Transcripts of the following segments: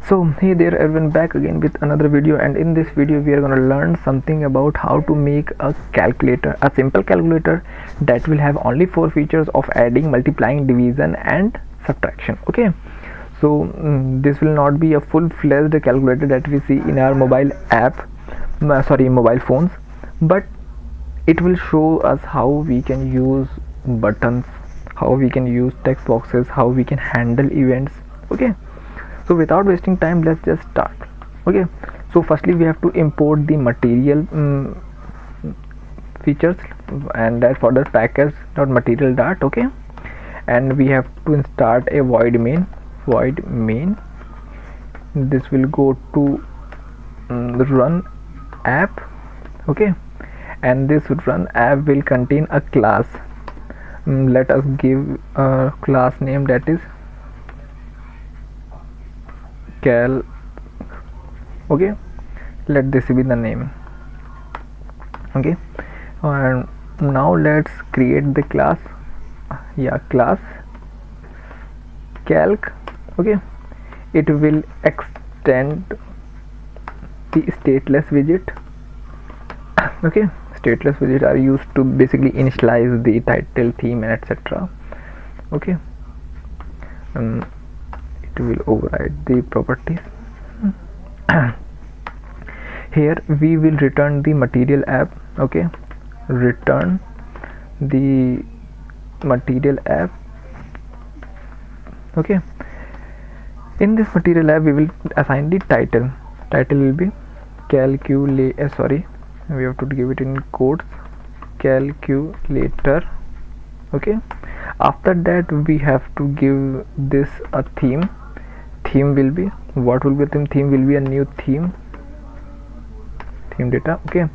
So hey there everyone, back again with another video, and in this video we are going to learn something about how to make a calculator, a simple calculator that will have only 4 features of adding, multiplying, division and subtraction. Okay, so this will not be a full-fledged calculator that we see in our mobile mobile phones, but it will show us how we can use buttons, how we can use text boxes, how we can handle events. Okay, so without wasting time, let's just start. Okay, so firstly we have to import the material features, and that for the package.material dart. Okay, and we have to start a void main. This will go to run app. Okay, and this run app will contain a class. Let us give a class name, that is cal. Okay, let this be the name. Okay, and now let's create the class. Class calc. Okay, it will extend the stateless widget. Okay, stateless widget are used to basically initialize the title, theme and etc. Okay, it will override the properties. Here we will return the material app. Okay, return the material app. Okay, in this material app we will assign the title. Title will be calculate, we have to give it in quotes, calculator. Okay, after that we have to give this a theme. Theme will be, what will be the theme will be a new theme data. Okay,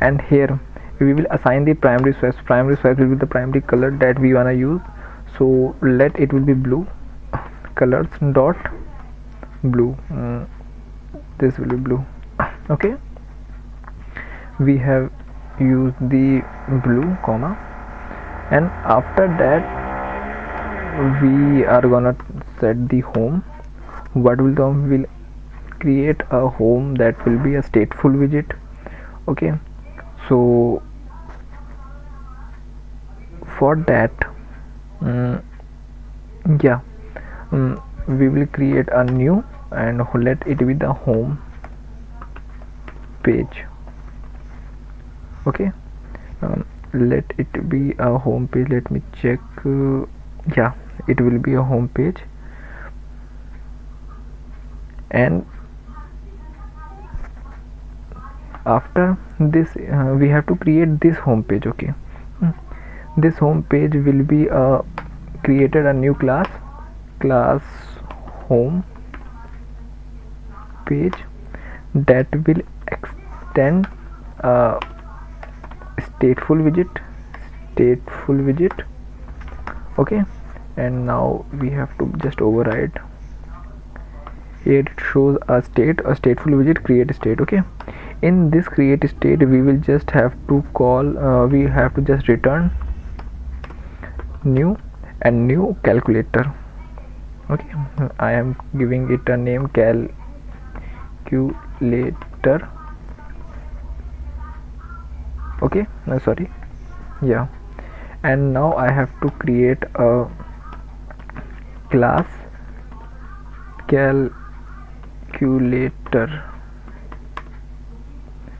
and here we will assign the primary source. Primary source will be the primary color that we wanna use, so let it will be blue. Colors dot blue. This will be blue. Okay, we have used the blue comma, and after that we are gonna set the home. What will do, will create a home that will be a stateful widget. Okay, so for that we will create a new and let it be the home page. Okay, let it be a home page. Let me check. It will be a home page, and after this we have to create this home page. Okay, this home page will be created a new class home page that will extend stateful widget. Okay, and now we have to just override. Here it shows a stateful widget create state. Okay, in this create state we will just have to call we have to just return new and new calculator. Okay, I am giving it a name, calculator. Okay, and now I have to create a class calculator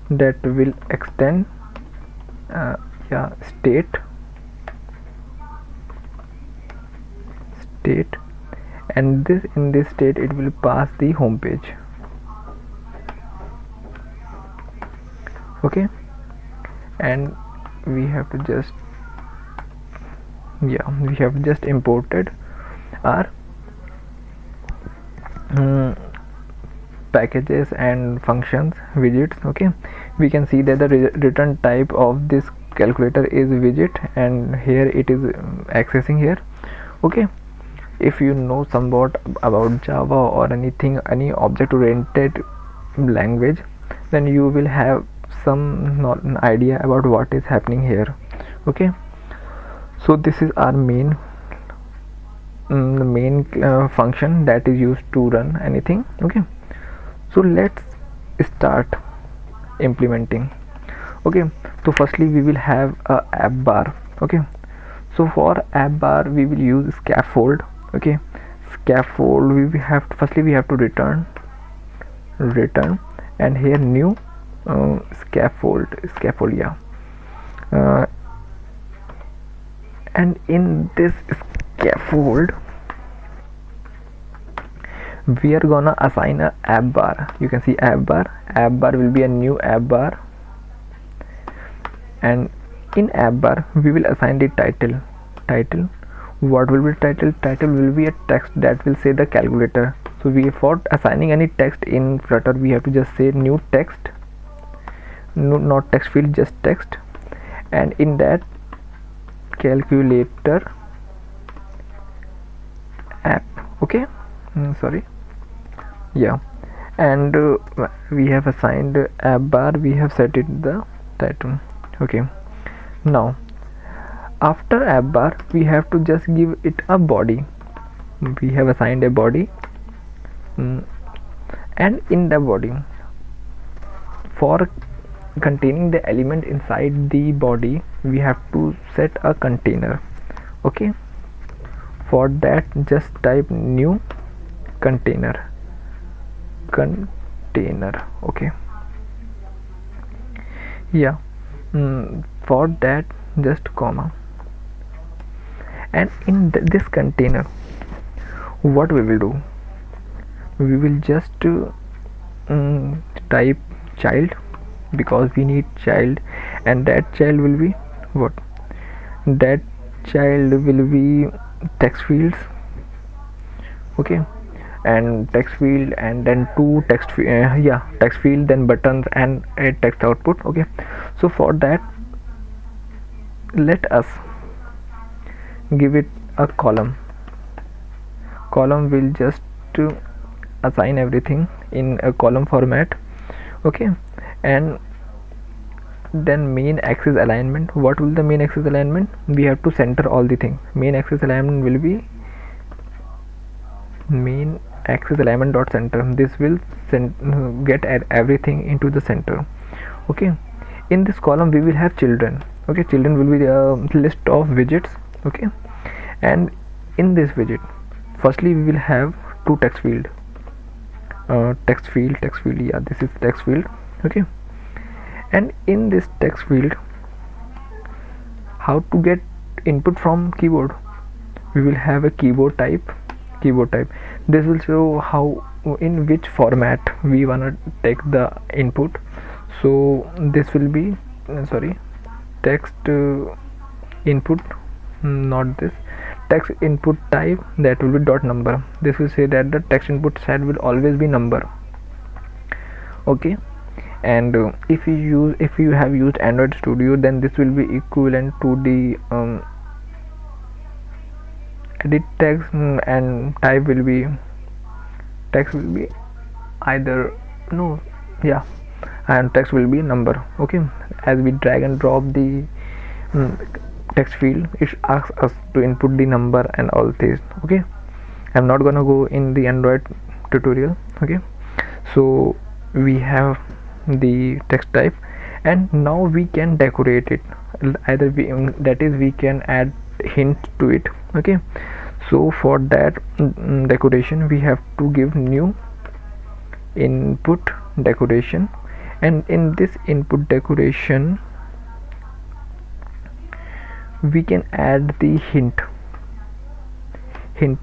that will extend state, and in this state it will pass the home page. Okay, and we have to just imported our packages and functions widgets. Okay, we can see that the return type of this calculator is widget, and here it is accessing here. Okay, if you know somewhat about Java or anything, any object oriented language, then you will have some idea about what is happening here. Okay, so this is our main function that is used to run anything. Okay, So let's start implementing. Okay, so firstly we will have a app bar. Okay, so for app bar we will use scaffold. Okay, scaffold we will have firstly we have to return and here new scaffold, yeah. uh, and in this scaffold we are gonna assign a app bar. You can see app bar will be a new app bar, and in app bar we will assign the title. What will be title will be a text that will say the calculator. So we, for assigning any text in Flutter, we have to just say new text, no, not text field, just text, and in that calculator app. Okay, sorry, yeah. And we have assigned app bar, we have set it the title. Okay, now after app bar we have to just give it a body. We have assigned a body, and in the body, for containing the element inside the body, we have to set a container. Okay, for that just type new container. Okay, yeah. For that just comma, and in this container what we will do, we will just type child, because we need child, and that child will be what, that child will be text fields. Okay, and text field, and then two text text field, then buttons and a text output. Okay, so for that let us give it a column will just assign everything in a column format. Okay, and then main axis alignment. What will the main axis alignment? We have to center all the things. Main axis alignment will be main axis alignment dot center. This will get everything into the center. Okay, in this column we will have children. Okay, children will be the list of widgets. Okay, and in this widget firstly we will have two text field, yeah, this is text field. Okay, and in this text field, how to get input from keyboard, we will have a keyboard type. This will show how, in which format we wanna take the input. So this will be text input, not this, text input type, that will be dot number. This will say that the text input set will always be number. Okay, and if you have used Android Studio, then this will be equivalent to the edit text, and type will be, text will be either no, yeah, and text will be number. Okay, as we drag and drop the text field, it asks us to input the number and all this. Okay, I'm not gonna go in the Android tutorial. Okay, so we have the text type, and now we can decorate it. Either we can add hint to it. Okay, so for that decoration we have to give new input decoration, and in this input decoration we can add the hint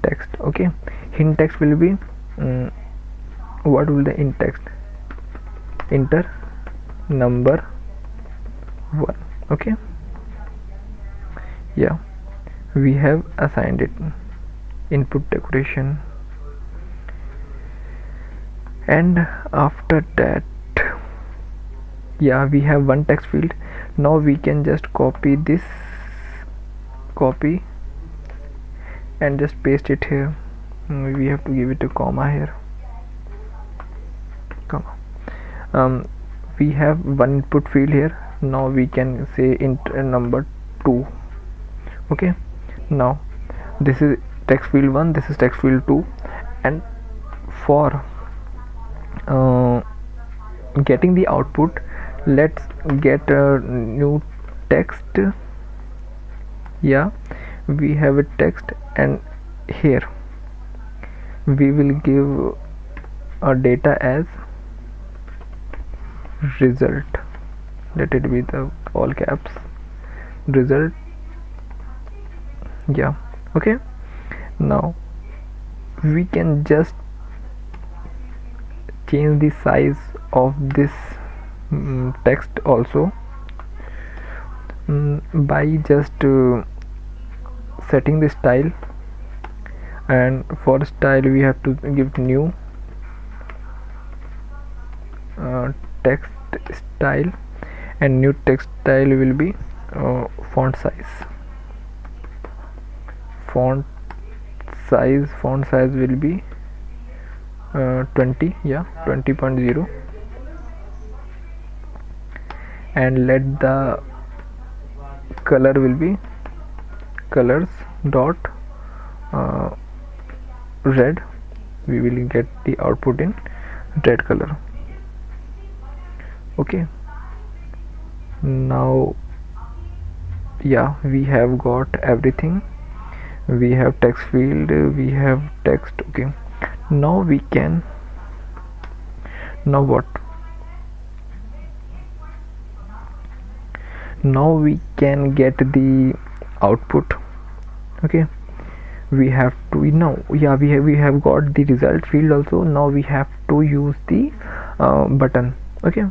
text. Okay, hint text will be what will the hint text, enter number 1. Okay, yeah, we have assigned it input decoration, and after that, yeah, we have one text field. Now we can just copy and just paste it here. We have to give it a comma here, comma. We have one input field here. Now we can say enter number 2. Okay, now this is text field 1, this is text field 2, and for getting the output, let's get a new text. Yeah, we have a text, and here we will give a data as result. Let it be the all caps result. Yeah, okay. Now we can just change the size of this text also by just setting the style. And for style we have to give new text style, and new text style will be font size. Font size will be 20, yeah, 20.0, and let the color will be colors dot red. We will get the output in red color. Okay, now yeah, we have got everything. We have text field, we have text. Okay, now we can, now what, now we can get the output. Okay, we have to now, yeah, we have got the result field also. Now we have to use the button. Okay,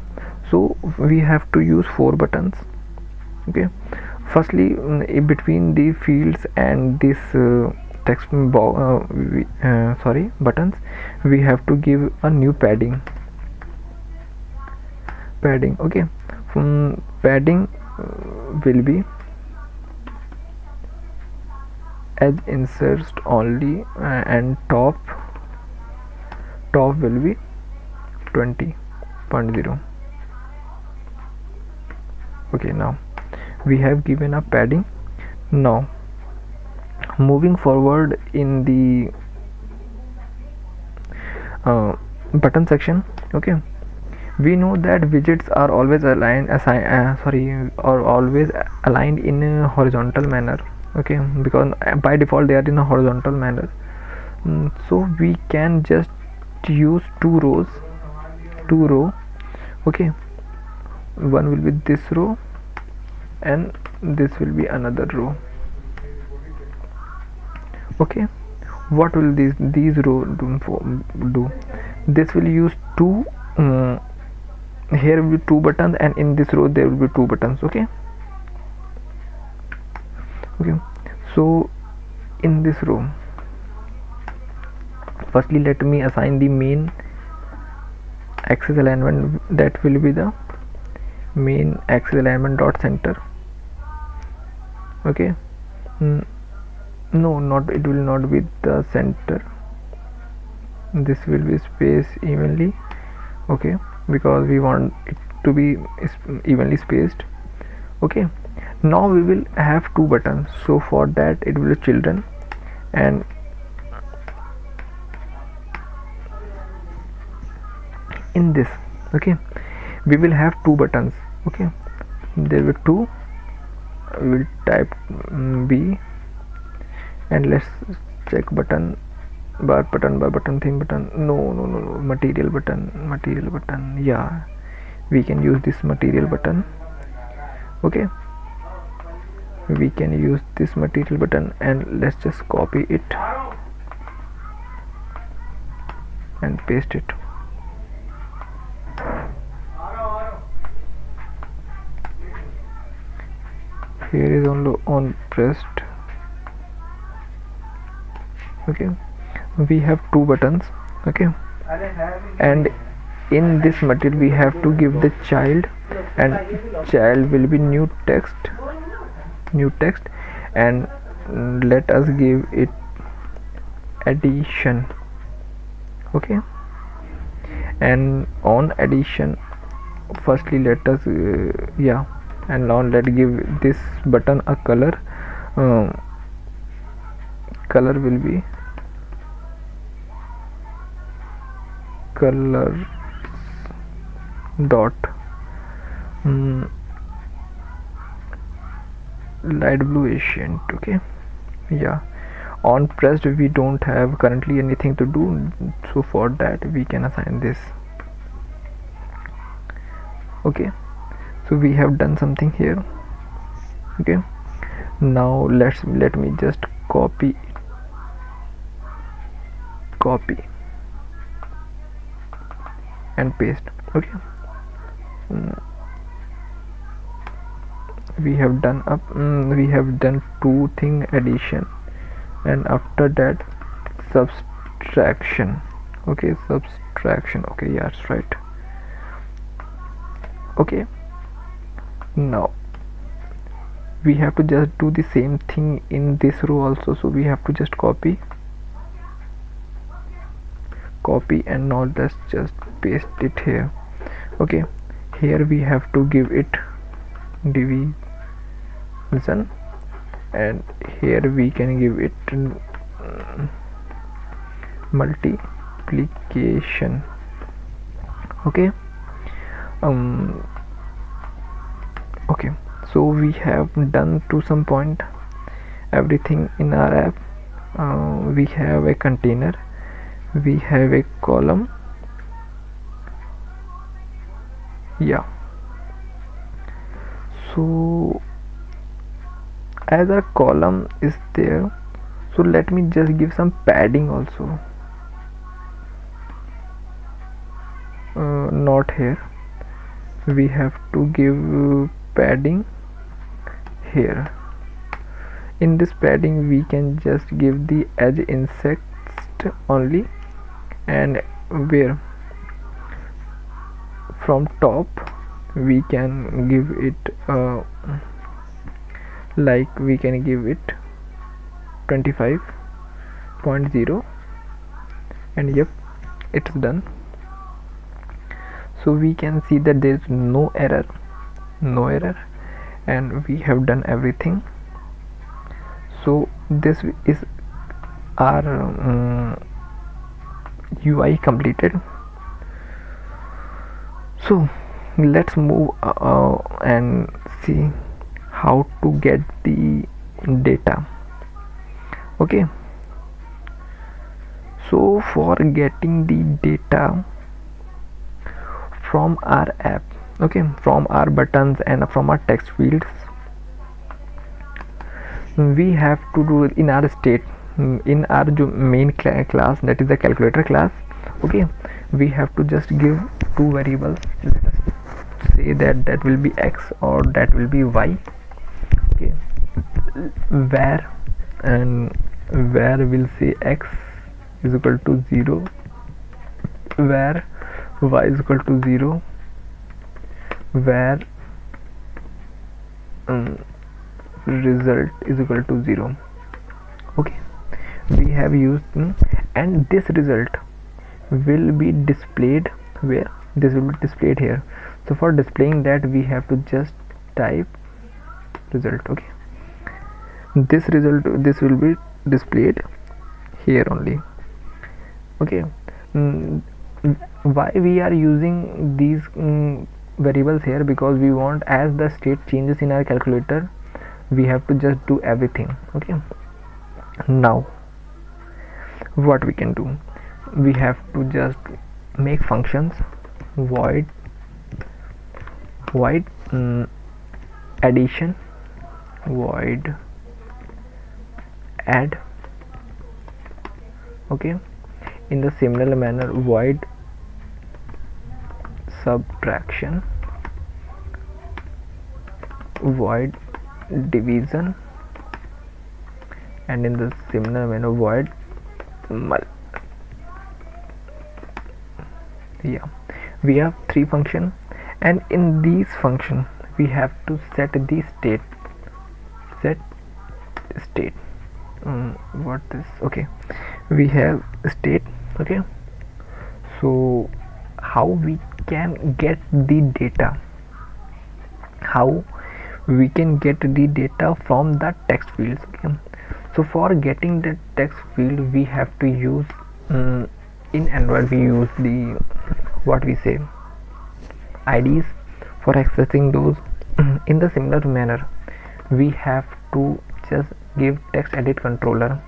so we have to use 4 buttons. Okay, firstly, between the fields and this text buttons, we have to give a new padding. Okay, padding will be as inserts only, and top will be 20.0. okay, now we have given a padding. Now moving forward in the button section. Okay, we know that widgets are always aligned in a horizontal manner. Okay, because by default they are in a horizontal manner. So we can just use two row. Okay, one will be this row and this will be another row. Okay, what will these row do? This will use two, here will be 2 buttons, and in this row there will be 2 buttons. Okay, so in this row, firstly let me assign the main axis alignment. That will be the main axis alignment dot center. Okay, no, not, it will not be the center. This will be spaced evenly. Okay, because we want it to be evenly spaced. Okay, now we will have 2 buttons, so for that it will be children, and in this, okay, we will have 2 buttons. Okay, there will be 2. We will type B, and let's check button, bar button, theme button. No, material button. Yeah, we can use this material button. Okay, we can use this material button, and let's just copy it and paste it. Here is only on pressed. Okay, we have 2 buttons. Okay, and in this material we have to give the child, and child will be new text, and let us give it addition. Okay, and on addition, firstly let us and now let's give this button a color. Color will be color dot light blue Asian. Okay, yeah, on pressed we don't have currently anything to do, so for that we can assign this. Okay, so we have done something here. Okay, now let me just copy and paste. Okay, we have done two thing, addition and after that subtraction. Okay, subtraction. Okay, yeah, that's right. Okay, now we have to just do the same thing in this row also, so we have to just copy and now let's just paste it here. Okay, here we have to give it division and here we can give it multiplication. Okay, okay, so we have done to some point everything in our app. We have a container, we have a column. Yeah, so as our column is there, so let me just give some padding also. Not here, we have to give padding here. In this padding we can just give the edge insect only, and where from top we can give it like we can give it 25.0 and yep, it's done. So we can see that there is no error and we have done everything. So this is our UI completed. So let's move and see how to get the data. Okay, so for getting the data from our app, okay, from our buttons and from our text fields, we have to do in our state, in our main class, that is the calculator class. Okay, we have to just give two variables. Let us say that will be x or that will be y. Okay, where we'll say x is equal to 0, where y is equal to 0, where result is equal to 0. Okay, we have used and this result will be displayed where? This will be displayed here. So for displaying that we have to just type result. Okay, this will be displayed here only. Okay, why we are using these variables here? Because we want, as the state changes in our calculator, we have to just do everything. Okay, now what we can do, we have to just make functions void addition, void add. Okay, in the similar manner void subtraction, void division, and in the similar manner void yeah, we have three functions, and in these functions we have to set the state. What this? Okay, we have state. Okay, so how we can get the data, how we can get the data from the text fields. Okay, so for getting the text field we have to use in Android we use the what we say IDs for accessing those. In the similar manner, we have to just give text edit controller,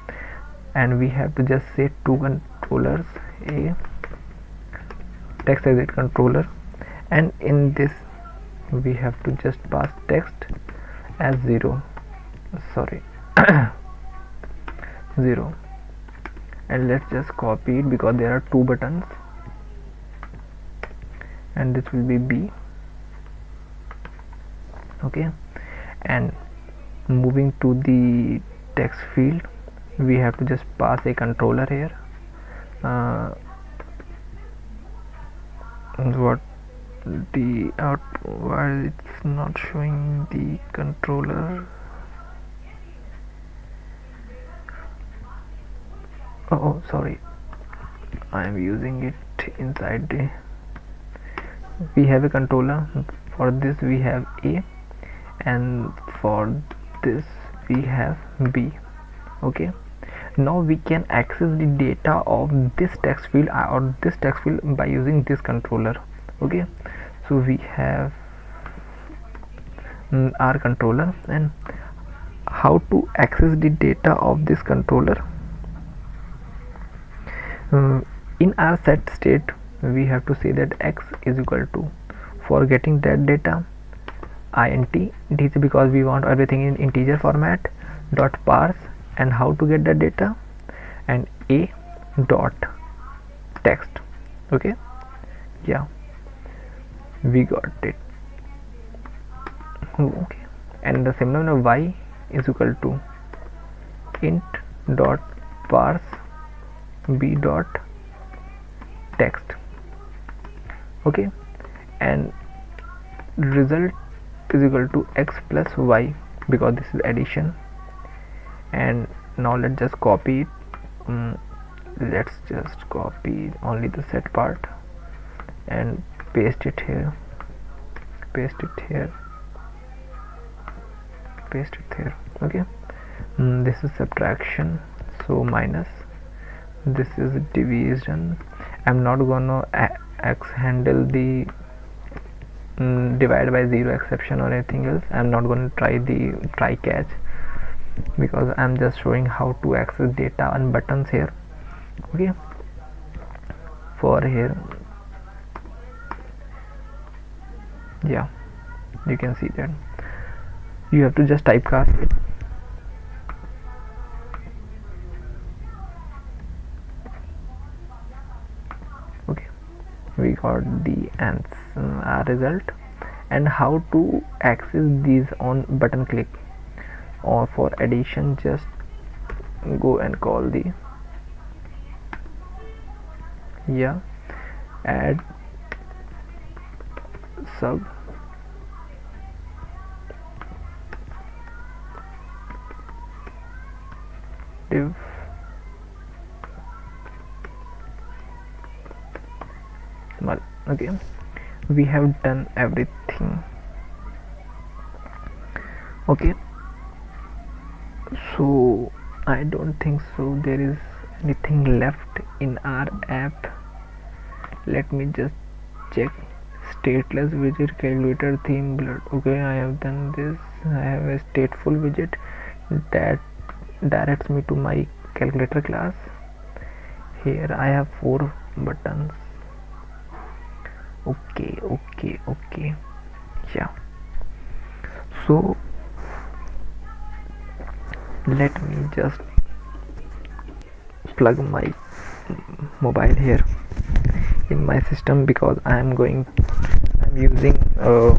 and we have to just say two controllers, a text edit controller, and in this we have to just pass text as 0, 0, and let's just copy it because there are two buttons, and this will be B. Okay, and moving to the text field, we have to just pass a controller here. What the out, why it's not showing the controller? Oh, sorry, I am using it inside the. We have a controller. For this we have A, and for this we have B. Okay, now we can access the data of this text field or this text field by using this controller. Okay, so we have our controller, and how to access the data of this controller. In our set state, we have to say that x is equal to, for getting that data, int, it is because we want everything in integer format, dot parse, and how to get the data, and a dot text. Okay, yeah, we got it. Okay, and the similar y is equal to int dot parse b dot text. Okay, and result is equal to x plus y because this is addition. And now let's just copy it. Let's just copy only the set part and paste it here, paste it here, paste it here. Okay, this is subtraction, so minus, this is division. I'm not gonna handle the divide by 0 exception or anything else. I'm not going to try the try catch because I'm just showing how to access data on buttons here. Okay, for here, yeah, you can see that you have to just typecast it. Okay, we got the answer result, and how to access these on button click. Or for addition, just go and call the add sub div null. Okay, we have done everything. Okay, so I don't think so there is anything left in our app. Let me just check. Stateless widget calculator theme blood. Okay, I have done this. I have a stateful widget that directs me to my calculator class. Here I have 4 buttons. Okay, yeah, so let me just plug my mobile here in my system because I'm using a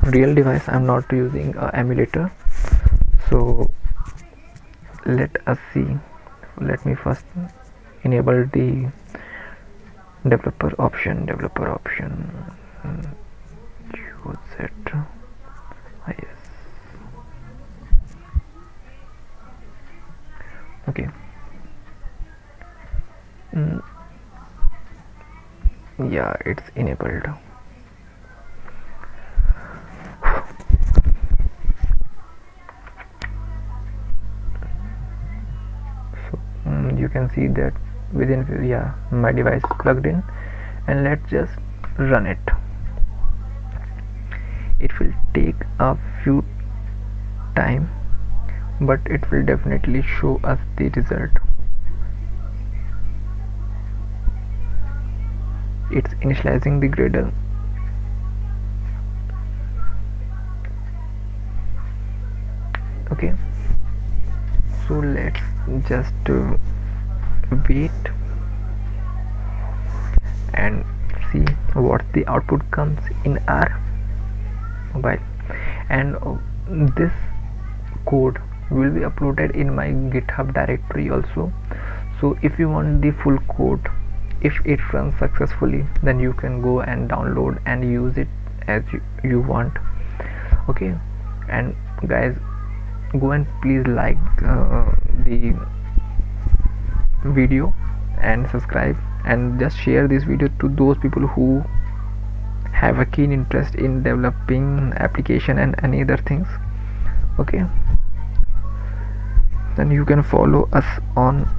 real device. I'm not using an emulator. So let us see. Let me first enable the developer option. Use it. Yes. Okay. Yeah, it's enabled. So you can see that within, yeah, my device is plugged in, and let's just run it. It will take a few time, but it will definitely show us the result. It's initializing the Gradle. Okay, so let's just wait and see what the output comes in our mobile. And this code will be uploaded in my GitHub directory also. So if you want the full code, if it runs successfully, then you can go and download and use it as you want. Okay, and guys, go and please like the video and subscribe, and just share this video to those people who have a keen interest in developing application and any other things. Okay, then you can follow us on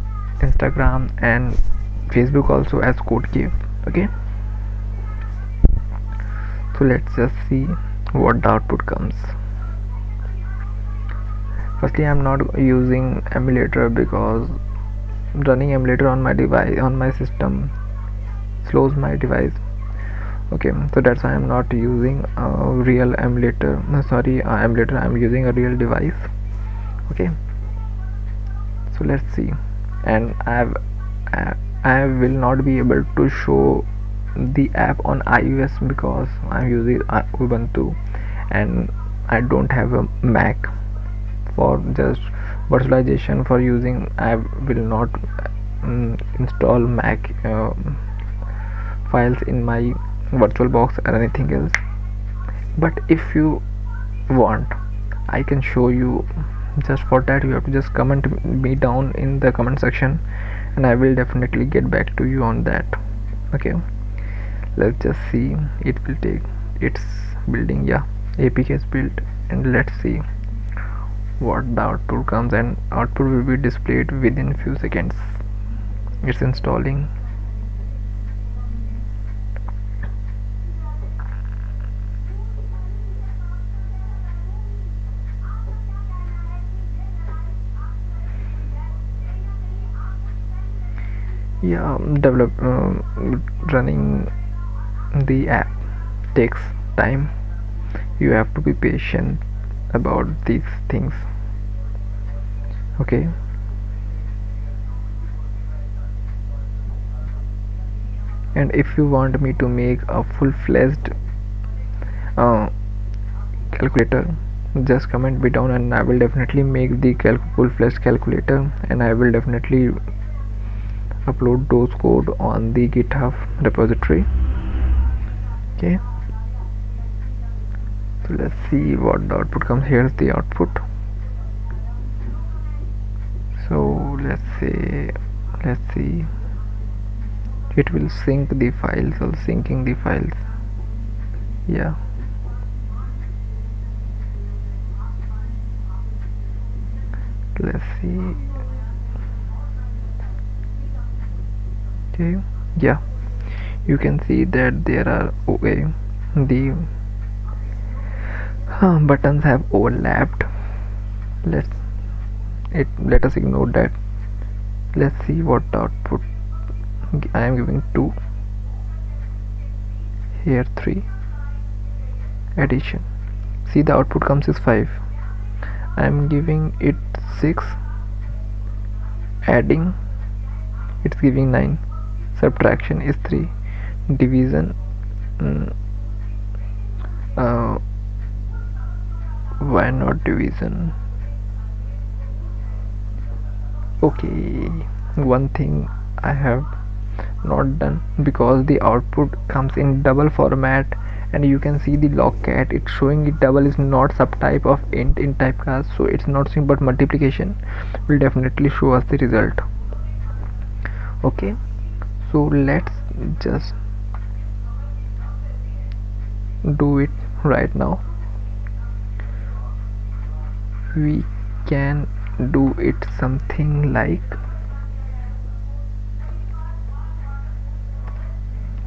Instagram and Facebook also as Code Cave. Okay, so let's just see what the output comes. Firstly, I'm not using emulator because running emulator on my device, on my system, slows my device. Okay, so that's why I'm not using a real emulator. Emulator. I'm using a real device. Okay, so let's see. And I will not be able to show the app on iOS because I'm using Ubuntu and I don't have a Mac. For just virtualization for using, I will not install Mac files in my VirtualBox or anything else. But if you want, I can show you. Just for that, you have to just comment me down in the comment section, and I will definitely get back to you on that. Okay, let's just see. It will take, it's building. Yeah, APK is built, and let's see what the output comes, and output will be displayed within few seconds. It's installing. Yeah, running the app takes time. You have to be patient about these things. Okay, and if you want me to make a full-fledged calculator, just comment me down and I will definitely make the full-fledged calculator, and I will definitely upload those code on the GitHub repository. Okay, so let's see what the output comes. Here's the output. So let's see, it will sync the files or syncing the files. Yeah, let's see. Okay, yeah, you can see that there are the buttons have overlapped. Let us ignore that. Let's see what the output. I am giving 2, here 3, addition. See, the output comes is 5. I am giving it 6, adding, it's giving 9. Subtraction is 3. Division, why not division? Okay, one thing I have not done, because the output comes in double format, and you can see the logcat, it's showing it double is not subtype of int in typecast, so it's not showing, but multiplication will definitely show us the result. Okay, so let's just do it right now. We can do it something like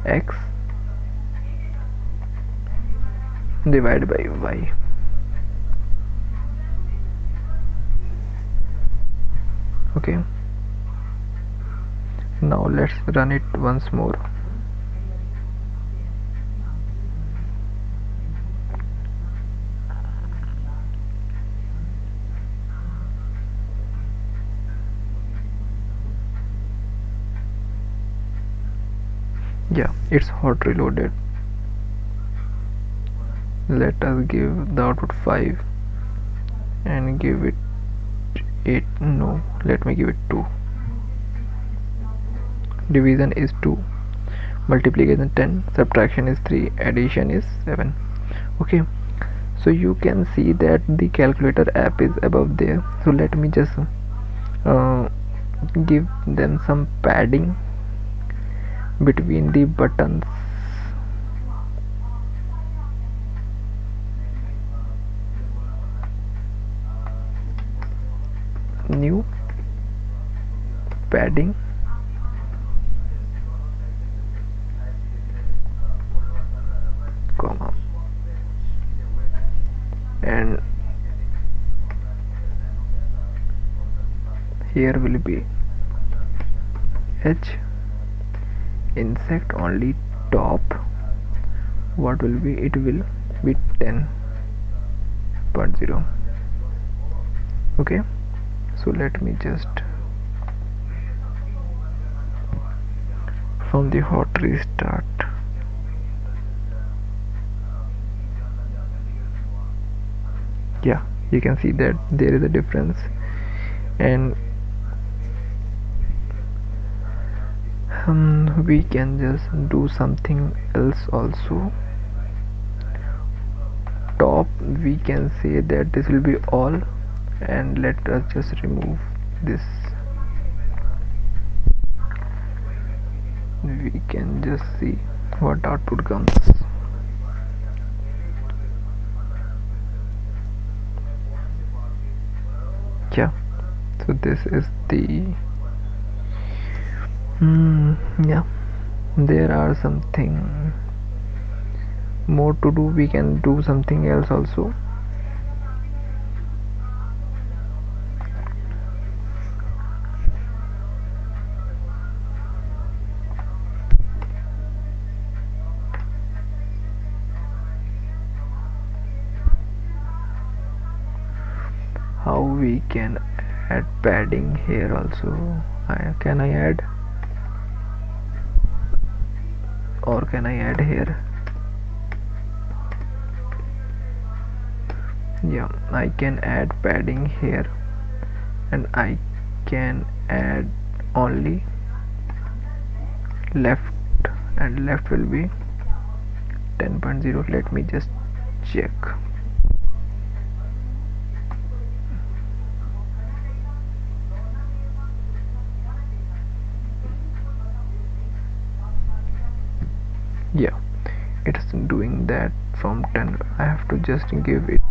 x divided by y. Okay, now let's run it once more. Yeah, it's hot reloaded. Let us give the output 5 and give it 8. No, let me give it 2. Division is 2, multiplication 10, subtraction is 3, addition is 7. Okay, so you can see that the calculator app is above there. So let me just give them some padding between the buttons. New padding, comma, and here will be h, insect only top. What will be? It will be 10.0. okay, so let me just from the hot restart. Yeah, you can see that there is a difference, and we can just do something else also. Top, we can say that this will be all, and let us just remove this. We can just see what output comes. Yeah, so this is the yeah, there are something more to do. We can do something else also. How we can add padding here also? Can I add, or can I add here? Yeah, I can add padding here, and I can add only left, and left will be 10.0. let me just check. Yeah, it's doing that from 10. I have to just give it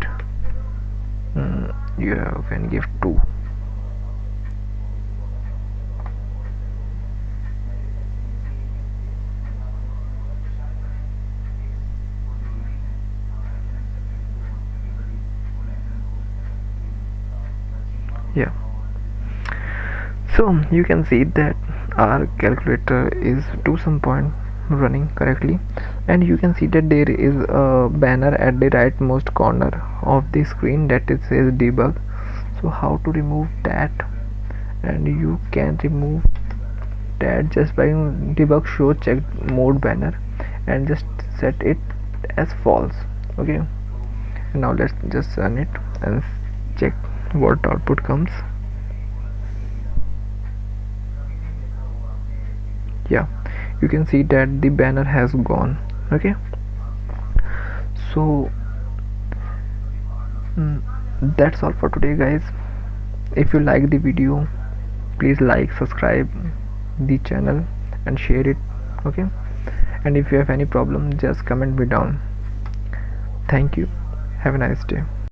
you can give 2. Yeah, so you can see that our calculator is to some point running correctly, and you can see that there is a banner at the rightmost corner of the screen that it says debug. So how to remove that? And you can remove that just by debug show checked mode banner and just set it as false. Okay, now let's just run it and check what output comes. Yeah, you can see that the banner has gone. Okay, so that's all for today, guys. If you like the video, please like, subscribe the channel and share it. Okay, and if you have any problem, just comment me down. Thank you, have a nice day.